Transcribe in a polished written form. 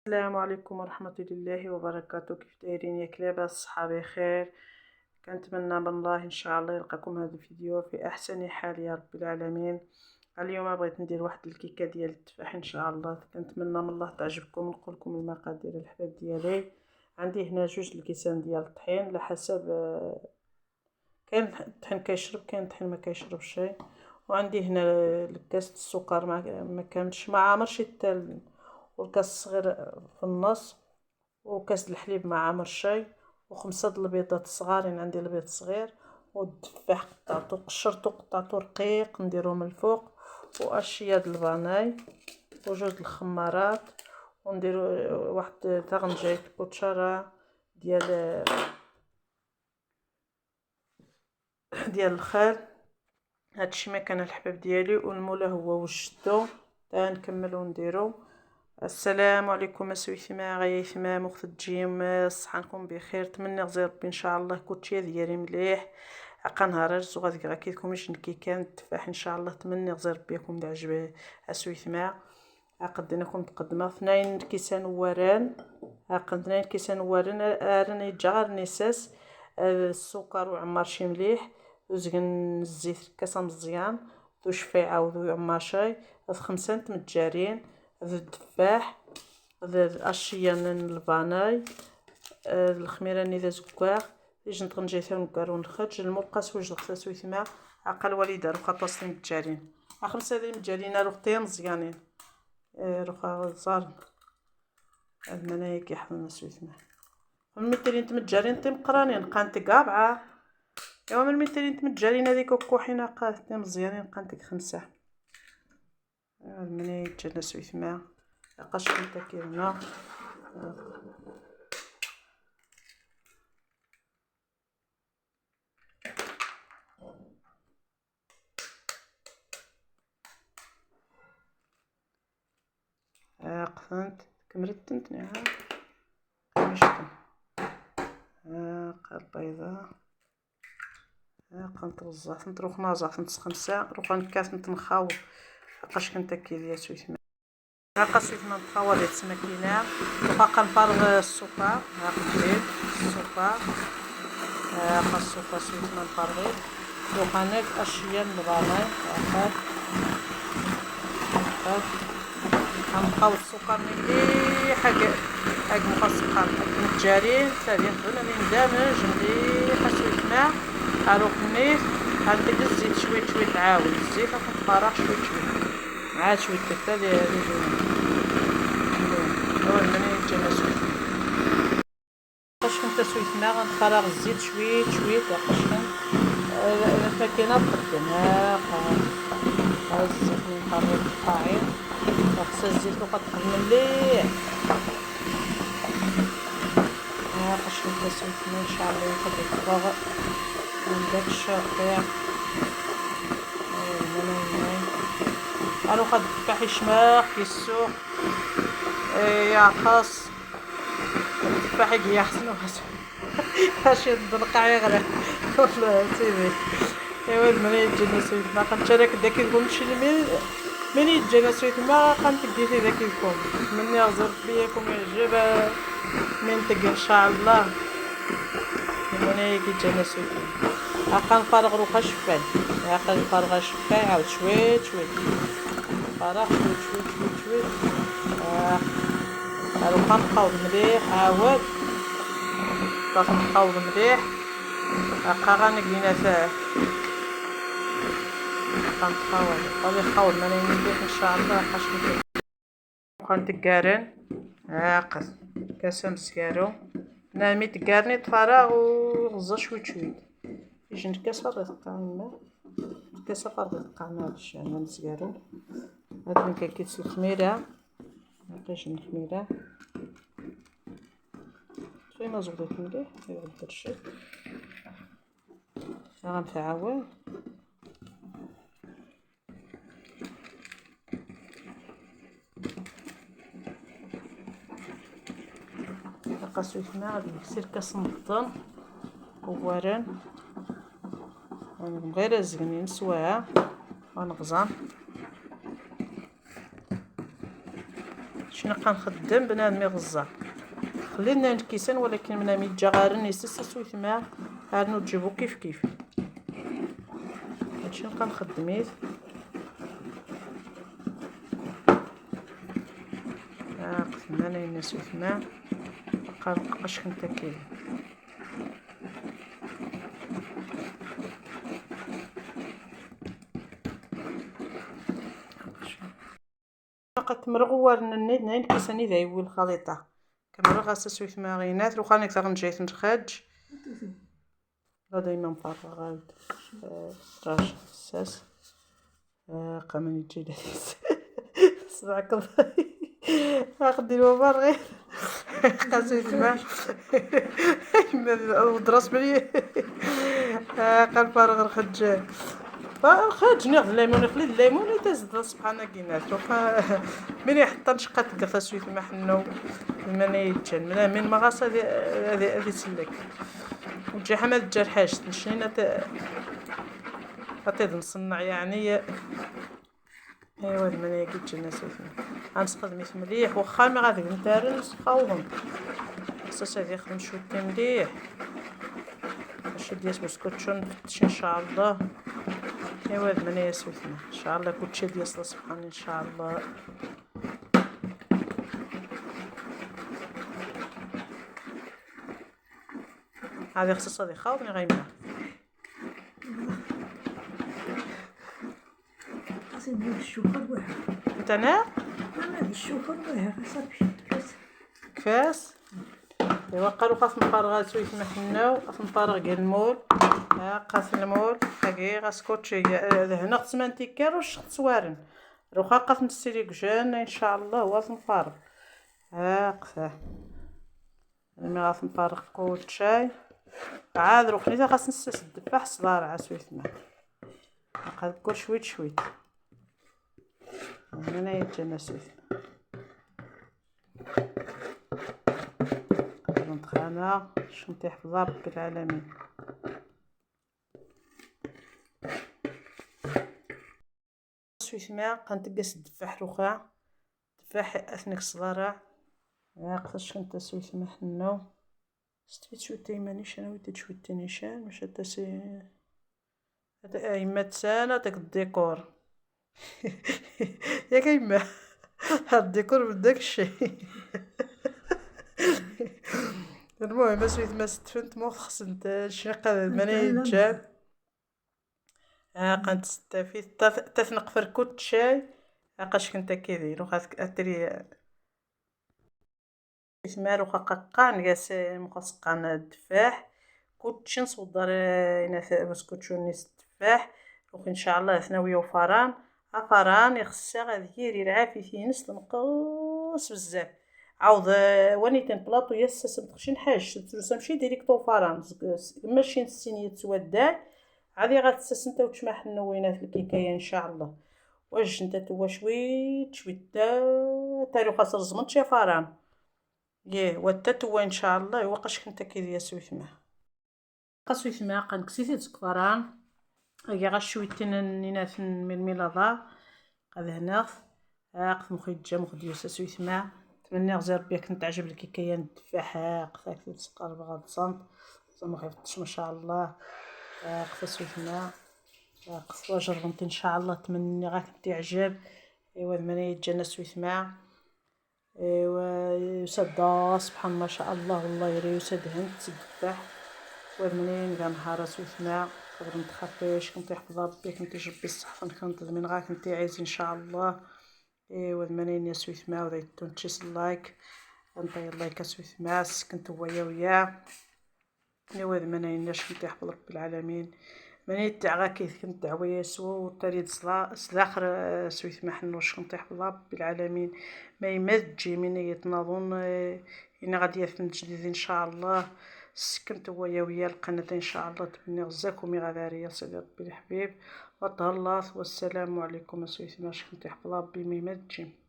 السلام عليكم ورحمة الله وبركاته. كيف دايرين ياك؟ لاباس؟ صحابي خير؟ كنتمنى من الله ان شاء الله يلقاكم هذا الفيديو في احسن حال يا رب العالمين. اليوم بغيت ندير واحد الكيكه ديال التفاح ان شاء الله، كنتمنى من الله تعجبكم. نقول لكم المقادير الحباب ديالي. عندي هنا 2 الكيسان ديال الطحين على حسب، كاين الطحين كيشرب، كاين الطحين ما كيشربش. وعندي هنا الكاس السكر ما كاملش، ما عامرش حتى، والكاس الصغير في النص، وكاس الحليب مع عامر شاي، و5 د البيضات صغارين، عندي البيض صغير، والتفاح قطعته قشرته قطعته رقيق نديرو من الفوق، واشياء د الفاناي، وجوج الخمارات، ونديرو واحد طرنجية كوتشارة ديال الخال. هادشي ما كان الحباب ديالي، والمولا هو وجدو نكملو نديرو. السلام عليكم اسويتما غايثما مخت تجيم صحانكم بخير. تمنى غزي ربي ان شاء الله كلشي ديالي مليح. عقا نهار رز غادي غاكيكم كي كان التفاح ان شاء الله. تمنى غزي ربي يكون عجبه اسويتما. قديناكم تقدمه 2 كيسان وران. قدنا 2 كيسان وران راني يتجعر نساس السكر وعمر شي مليح، وزقن الزيت كاسه مزيان، ذو شفيعه وذو عماشاي، 5 متجارين، ذو التفاح، ذو الاشياء الفاناي، الخميره نيذا زكاغ، جنت غنجيثا ونكارون الخرج المبقاس وجه الخساس ويثما عقل والدة روخا طاسين متجارين. 5 هذه متجارين روختين مزيانين، روخا زار المنايك يحضرنا سويثما. المترين تمتجارين تمقرانين قانتك 4. يوم المترين تمتجارين هذيك وكوحينا قاتنا مزيانين قانتك 5. المنايك جانا سويثما قشرين تاكيرنا. قفنت كمرت نتني مشتم البيضة قنت بزاف نروح نازع 5 روح نكاس نتنخاو قاش كنت كيديا سويت هاكا سويت ما نتخاو لي تسمى كينا وهاكا نفرغ السكر. هاكا نزيد السكر، هاكا السكر سويت ما نفرغيه. دوك هناك اشياء الباناي غنبقاو السكر مليح هاك مخصقان متجارين ثاني هنا ندمج مليح شويه ماء اروح نيت غندير الزيت شويه تعاود الزيت كنفرغ شويه مع شويه حتى اول ما يجينا شويه باش كنت شويه ماء غنفرغ الزيت شويه باش الماكينه تقدم ها الزيت نفرغ الطاعين خاص الزيت كتقدم مليح. باش نتسويتنا ان شاء الله يقدر يتفرغ من داك الشرقيع. انا قد تفاح يشماخ في السوق يا خاص التفاح يا خصنا باش يدلقع يغرق ولا سيدي. ايوا المنين يجينا سويت ما كنت داك يقول شي من يجينا سويت ما كنتديتي داك يكون. مني غزر بيكم يعجب منتج ان شاء الله. هنا يجينا سويت هاكا نفرغ روحها شفاي، هاكا نفرغها شفاي عاود شويه فرغ شويه روحها نقاوض مليح عاود باش نقاوض مليح. هاكا غنقينا فيه غنتقاوض غادي نقاوض مليح ان شاء الله. حاشمتي غنتكارن هاكا كاسه مسكارو نامي تكارني تفرغ وغزا شويه يجي نكاس فرغ يتقعنا كاسه فرغ يتقعنا باش انا مسكارو. هاد كيس الخميره نقيش الخميره شويه ما زغدت مليح يغدر الشيء غنفعاول قاسوي الماء غادي نكسر كاس نقطن كوارن غير الزقني نسواها ونغزان شنو كنخدم بنادم يغزر خلينا الكيسان، ولكن من ميت جا غارن يسس سويتما هانو تجيبو كيف كيف. هادشي اللي كنخدميت. قسمنا لينا سويتما بقاش كنت كاين. كتمرغ نين كيساني ذايوي الخليطه كمرغ غاسه سويتما غينات روخا نيك غنجي نخرج لا دايما مفرغ غاد راش حساس قامني تجي لذيذ صبعك الله غادي نوبر غير قاسيت ما ودرس بلي قال فارغ الخرج خرجني الليمون خلي الليمون تزد سبحان كينات وخا من يحط نشقه تقفا سويت ما حنو من يتجن من مغاصه هذه سلك وجي حماد جا الحاج تنشينا غادي نصنع يعني. ايوا من يجي جنا سويتنا غنستخدميت مليح واخا ما غادي نتارن نسخاوهم خصاص هادي يخدم شويه مليح باش ديال بسكوتشون نفتش ان شاء الله. ايوا من يا سويتنا ان شاء الله كلشي ديال سبحان ان شاء الله. هذه خصاص هذه خاوتني غيمنا خاصني الشوفه بوحدها. انت انا الشوفه بوحدها صافي كفاس. ايوا قالوا خاص نفرغ سويتنا حنا خاص نفرغ كاع المول قاس المول هاكي غاسكوتشي هنا خص ما نتيكر واش تصوارن روخا قاس نسيري كجان ان شاء الله واس نفرغ قفاه انا غاس نفرغ كوتشاي عاد روخني خاص نسس الدفاح صدار عسويتنا نقاد كل شويت شويت هنا يتجنا سويتنا ندخلنا شنو تيحفظ ربي العالمين. سويتما كنتقاس الدفاح روخا الدفاح اثنك صدارع قفاش كنت سويتما حنو ستفيت شويه تيمانيش انا وديت شويه نيشان باش حتى سي هذا ايما تسالا داك الديكور ياك ايما هاد الديكور من داك الشيء المهم سويت ما ستفنت مو خص نتا شنو قال ماني جاب كنتستفيد تثنقفر كوت شاي قاش كنت كيدير وخا اتري ثمار وخا قاس مقسقان التفاح كوتشي نصدر هنا بسكوتشو نيس التفاح وان شاء الله ثانويه وفران فران يخصها غادي يرعافي فيه نص نقص بزاف عاود واني تنبلاطو ياسس متخشين حاج تمشي ديريكتو فران ماشي نسينيه سواد عادي غتسس نتا وتشمح النوينات الكيكايه ان شاء الله واش نتا توا شويت شويت تارو خاص الزمن شي فران ياه وتتوا ان شاء الله وقاش كنت كيديا سويتما قسويتما قنكسيتي تكفران هي غا شويتين نينات من الميلاضا هذا هنا قف مخيجه مخديوسه سويتما تمنى غزي ربي كنت عجب لك كيان الدفاح قفاك تسقر بغا صنت زعما خفتش ما شاء الله قف سويتما قف وجربت ان شاء الله تمنى غا كنت عجب. ايوا المنايا جانا سويتما ايوا يسد سبحان ما شاء الله والله يري يسد هند تدفح ومنين كاع نهار سويتما قدر نتخفيش كنت يحفظ ربي كنت جبي الصحه كنت من غا كنت عايز ان شاء الله. ايوا المنين يا سويتما وديتو تشيس لايك نطي اللايك سويتما كنت ويا ايوا المنين اش كنت يحفظ ربي العالمين منين تاع غا كيف كنت دعوه يسوع وتريد سلاخر سويتما حنوش كنت يحفظ ربي العالمين ما يمد تجي من يتنظن انا غادي من جديد ان شاء الله سكنت ويا القناه ان شاء الله تبني غزاكم غداريه سيدي ربي الحبيب وتهلاص والسلام عليكم سويتما اش كنت يحفظ ربي ما يمد تجي.